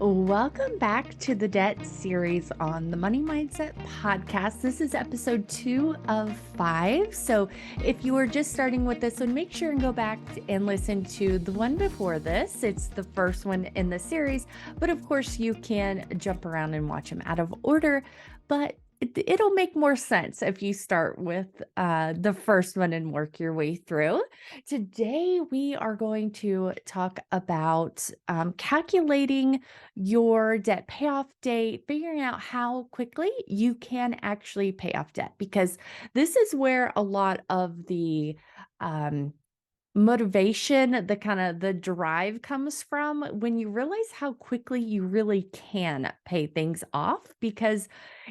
Welcome back to the debt series on the Money Mindset podcast. This is episode 2 of 5. So, if you are just starting with this one, make sure and go back and listen to the one before this. It's the first one in the series, but of course, you can jump around and watch them out of order. But it'll make more sense if you start with the first one and work your way through. Today, we are going to talk about calculating your debt payoff date, figuring out how quickly you can actually pay off debt, because this is where a lot of the um, motivation, the kind of the drive comes from when you realize how quickly you really can pay things off. Because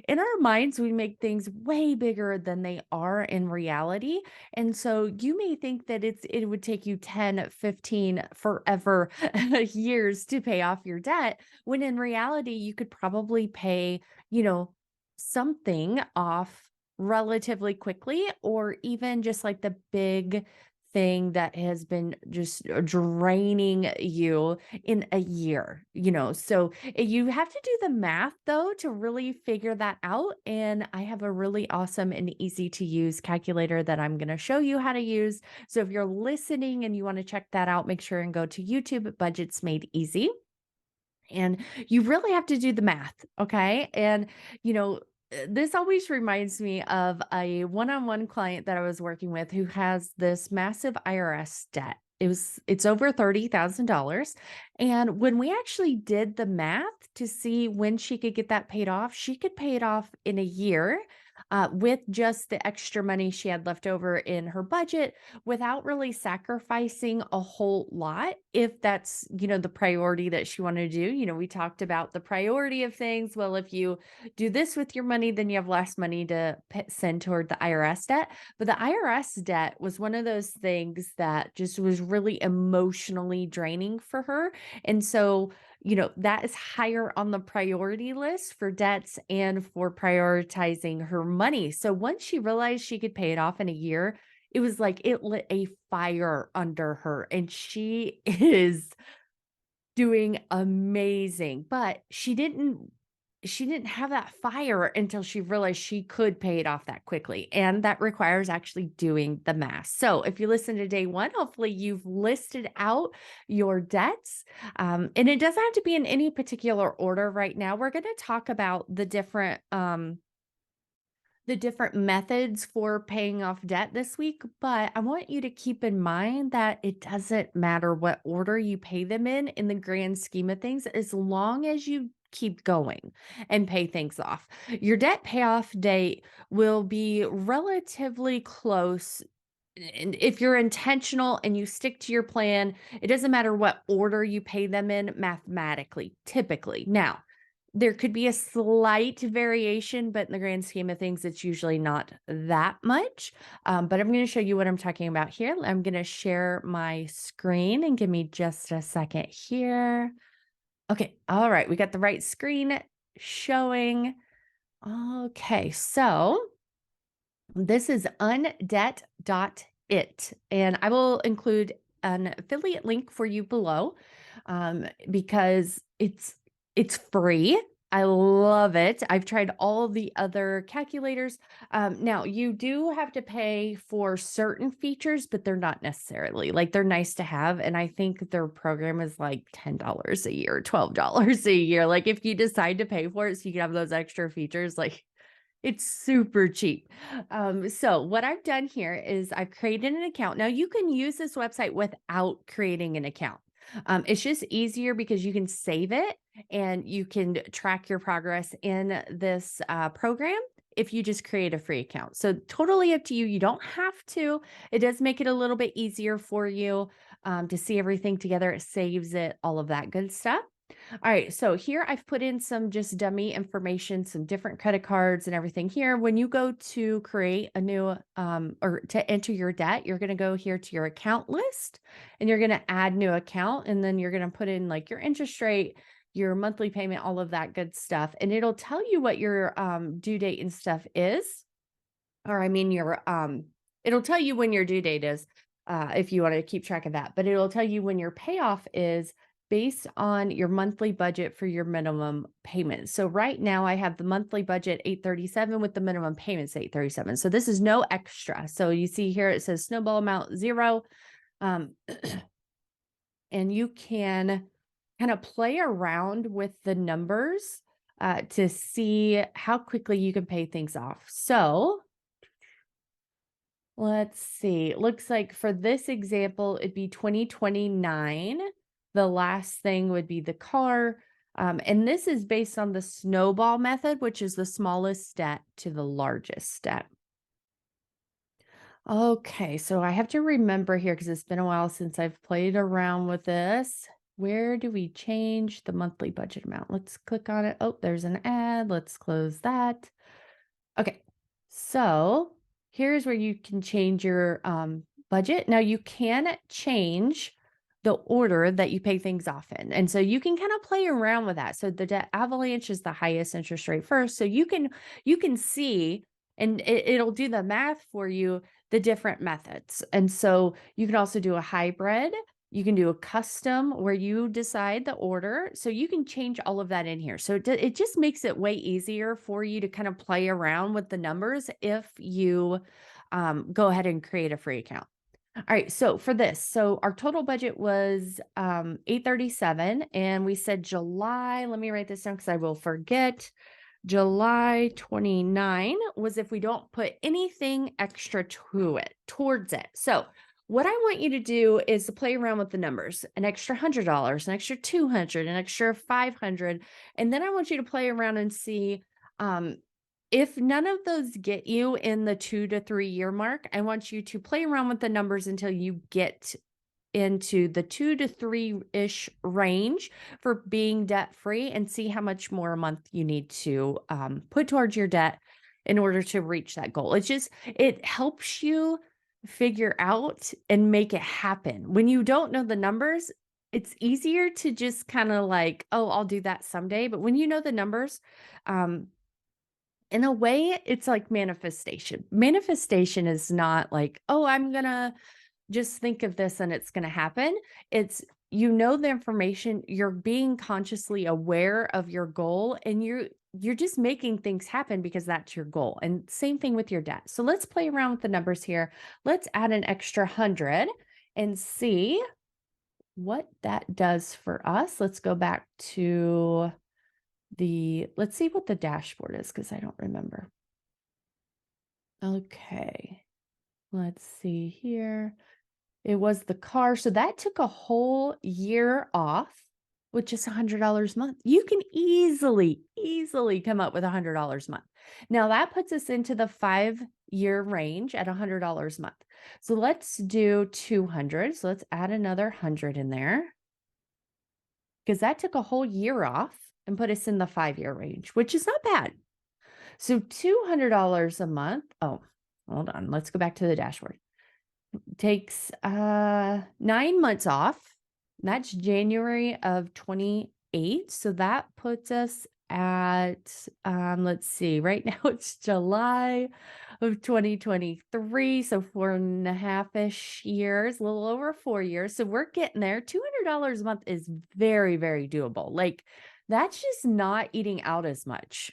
in our minds, we make things way bigger than they are in reality. And so you may think that it would take you 10, 15, forever years to pay off your debt, when in reality, you could probably pay, you know, something off relatively quickly, or even just like the big thing that has been just draining you in a year, So you have to do the math though to really figure that out. And I have a really awesome and easy to use calculator that I'm going to show you how to use. So if you're listening and you want to check that out, make sure and go to YouTube, Budgets Made Easy. And you really have to do the math, okay? And, this always reminds me of a one-on-one client that I was working with who has this massive IRS debt. It's over $30,000. And when we actually did the math to see when she could get that paid off, she could pay it off in a year, with just the extra money she had left over in her budget, without really sacrificing a whole lot, if that's, the priority that she wanted to do. We talked about the priority of things. Well, if you do this with your money, then you have less money to send toward the IRS debt. But the IRS debt was one of those things that just was really emotionally draining for her. And so, that is higher on the priority list for debts and for prioritizing her money. So once she realized she could pay it off in a year, it was like it lit a fire under her, and she is doing amazing. But she didn't have that fire until she realized she could pay it off that quickly. And that requires actually doing the math. So if you listen to day one, hopefully you've listed out your debts. And it doesn't have to be in any particular order right now. We're going to talk about the different methods for paying off debt this week, but I want you to keep in mind that it doesn't matter what order you pay them in the grand scheme of things, as long as you keep going and pay things off. Your debt payoff date will be relatively close. And if you're intentional and you stick to your plan, it doesn't matter what order you pay them in mathematically, typically. Now, there could be a slight variation, but in the grand scheme of things, it's usually not that much. But I'm going to show you what I'm talking about here. I'm going to share my screen, and give me just a second here. Okay. All right. We got the right screen showing. Okay. So this is undebt.it, and I will include an affiliate link for you below, because it's free. I love it. I've tried all the other calculators. Now, you do have to pay for certain features, but they're not necessarily like, they're nice to have. And I think their program is like $10 a year, $12 a year. Like, if you decide to pay for it so you can have those extra features, like, it's super cheap. So what I've done here is I've created an account. Now, you can use this website without creating an account. It's just easier because you can save it and you can track your progress in this program if you just create a free account. So totally up to you. You don't have to. It does make it a little bit easier for you to see everything together. It saves it, all of that good stuff. All right, so here I've put in some just dummy information, some different credit cards and everything here. When you go to create a new or to enter your debt, you're going to go here to your account list, and you're going to add new account, and then you're going to put in like your interest rate, your monthly payment, all of that good stuff. And it'll tell you what your due date and stuff is. Or I mean your it'll tell you when your due date is, if you want to keep track of that, but it'll tell you when your payoff is based on your monthly budget for your minimum payment. So right now I have the monthly budget 837 with the minimum payments 837. So this is no extra. So you see here it says snowball amount 0. Um, and you can kind of play around with the numbers to see how quickly you can pay things off. So let's see. It looks like for this example, it'd be 2029. The last thing would be the car. And this is based on the snowball method, which is the smallest debt to the largest debt. Okay, so I have to remember here because it's been a while since I've played around with this. Where do we change the monthly budget amount? Let's click on it. Oh, there's an ad. Let's close that. Okay, so here's where you can change your budget. Now you can change the order that you pay things off in. And so you can kind of play around with that. So the debt avalanche is the highest interest rate first. So you can see and it'll do the math for you, the different methods. And so you can also do a hybrid. You can do a custom where you decide the order. So you can change all of that in here. So it just makes it way easier for you to kind of play around with the numbers if you go ahead and create a free account. All right, so for this, so our total budget was 837 and we said July, let me write this down because I will forget. July 29 was if we don't put anything extra towards it. So what I want you to do is to play around with the numbers, an extra $100, an extra 200, an extra 500. And then I want you to play around and see if none of those get you in the 2 to 3 year mark. I want you to play around with the numbers until you get into the 2 to 3-ish range for being debt free and see how much more a month you need to put towards your debt in order to reach that goal. It helps you figure out and make it happen. When you don't know the numbers, it's easier to just kind of like, oh, I'll do that someday. But when you know the numbers, in a way, it's like manifestation. Manifestation is not like, oh, I'm going to just think of this and it's going to happen. It's, you know, the information, you're being consciously aware of your goal and you're just making things happen because that's your goal. And same thing with your debt. So let's play around with the numbers here. Let's add an extra 100 and see what that does for us. Let's go back to let's see what the dashboard is because I don't remember. Okay, let's see here. It was the car. So that took a whole year off with just $100 a month. You can easily come up with $100 a month. Now that puts us into the 5-year range at $100 a month. So let's do 200. So let's add another 100 in there because that took a whole year off and put us in the 5-year range, which is not bad. So $200 a month. Oh, hold on. Let's go back to the dashboard. Takes 9 months off. That's January of 28. So that puts us at let's see, right now it's July of 2023. So 4.5-ish years, a little over 4 years. So we're getting there. $200 a month is very, very doable. Like that's just not eating out as much.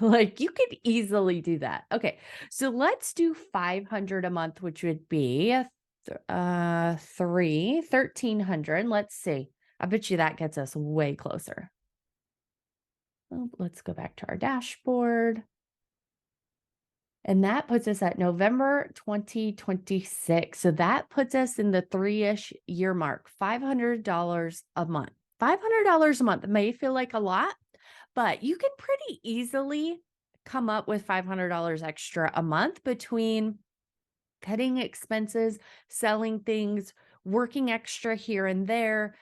Like you could easily do that. Okay. So let's do 500 a month, which would be 1,300. Let's see. I bet you that gets us way closer. Oh, let's go back to our dashboard. And that puts us at November 2026. So that puts us in the 3-ish year mark, $500 a month. $500 a month may feel like a lot, but you can pretty easily come up with $500 extra a month between cutting expenses, selling things, working extra here and there.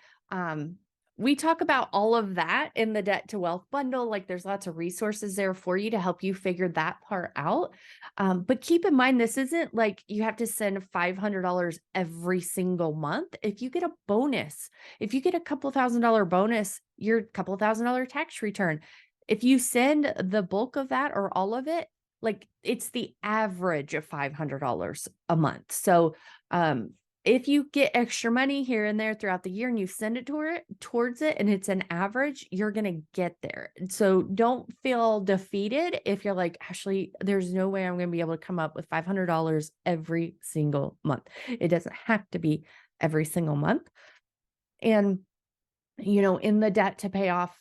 We talk about all of that in the Debt to Wealth bundle. Like there's lots of resources there for you to help you figure that part out. But keep in mind, this isn't like you have to send $500 every single month. If you get a bonus, if you get a couple $1,000 bonus, your couple $1,000 tax return, if you send the bulk of that or all of it, like it's the average of $500 a month. So, If you get extra money here and there throughout the year and you send it towards it and it's an average, you're going to get there. So don't feel defeated if you're like, Ashley, there's no way I'm going to be able to come up with $500 every single month. It doesn't have to be every single month. And in the debt payoff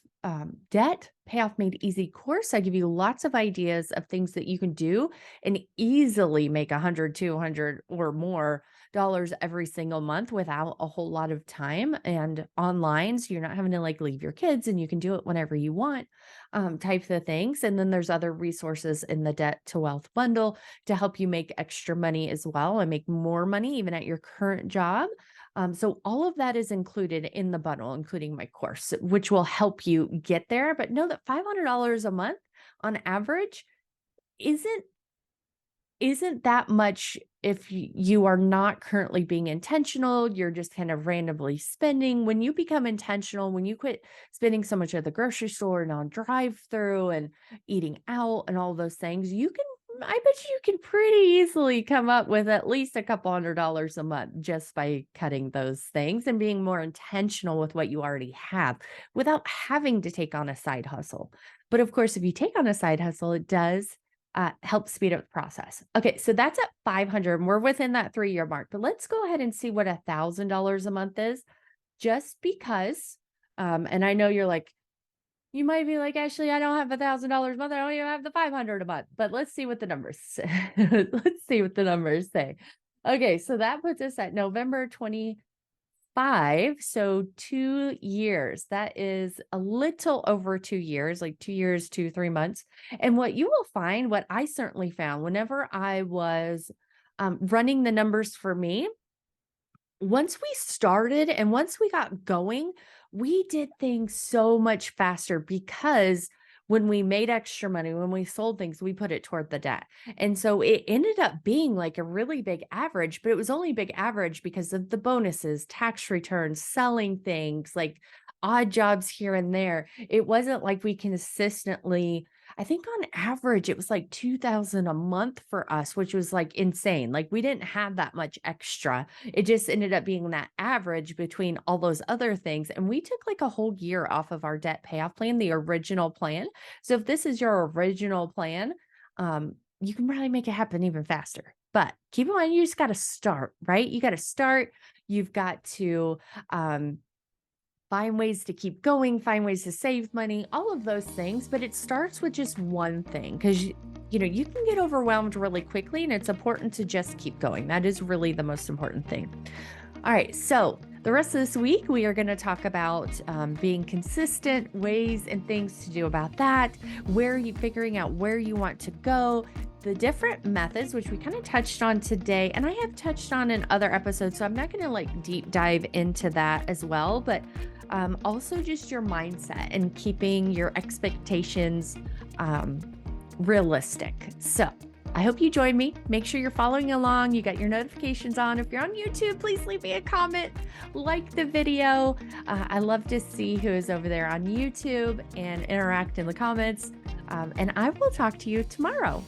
made easy course, I give you lots of ideas of things that you can do and easily make 100, 200 or more dollars every single month without a whole lot of time and online. So you're not having to like leave your kids and you can do it whenever you want, types of things. And then there's other resources in the Debt to Wealth bundle to help you make extra money as well and make more money even at your current job. So all of that is included in the bundle, including my course, which will help you get there. But know that $500 a month on average isn't that much if you are not currently being intentional. You're just kind of randomly spending. When you become intentional, when you quit spending so much at the grocery store and on drive-through and eating out and all those things, I bet you can pretty easily come up with at least a couple $100 a month just by cutting those things and being more intentional with what you already have without having to take on a side hustle. But of course, if you take on a side hustle, it does help speed up the process. Okay, so that's at 500 and we're within that 3-year mark. But let's go ahead and see what $1,000 a month is, just because. And I know you might be like, Ashley, I don't have $1,000 a month. I don't even have the 500 a month. But let's see what the numbers say. Let's see what the numbers say. Okay, so that puts us at November 25. So 2 years. That is a little over 2 years, like 2 years, 3 months. And what you will find, what I certainly found whenever I was running the numbers for me, once we started and once we got going, we did things so much faster because when we made extra money, when we sold things, we put it toward the debt. And so it ended up being like a really big average, but it was only big average because of the bonuses, tax returns, selling things, like odd jobs here and there. It wasn't like we consistently, I think on average, it was like 2,000 a month for us, which was like insane. Like we didn't have that much extra. It just ended up being that average between all those other things. And we took like a whole year off of our debt payoff plan, the original plan. So if this is your original plan, you can probably make it happen even faster. But keep in mind, you just got to start, right? You got to start. You've got to find ways to keep going, find ways to save money, all of those things. But it starts with just one thing because, you can get overwhelmed really quickly and it's important to just keep going. That is really the most important thing. All right. So the rest of this week, we are going to talk about being consistent, ways and things to do about that, figuring out where you want to go, the different methods, which we kind of touched on today, and I have touched on in other episodes. So I'm not going to deep dive into that as well, but also just your mindset and keeping your expectations realistic. So I hope you join me. Make sure you're following along. You got your notifications on. If you're on YouTube, please leave me a comment, like the video. I love to see who is over there on YouTube and interact in the comments. And I will talk to you tomorrow.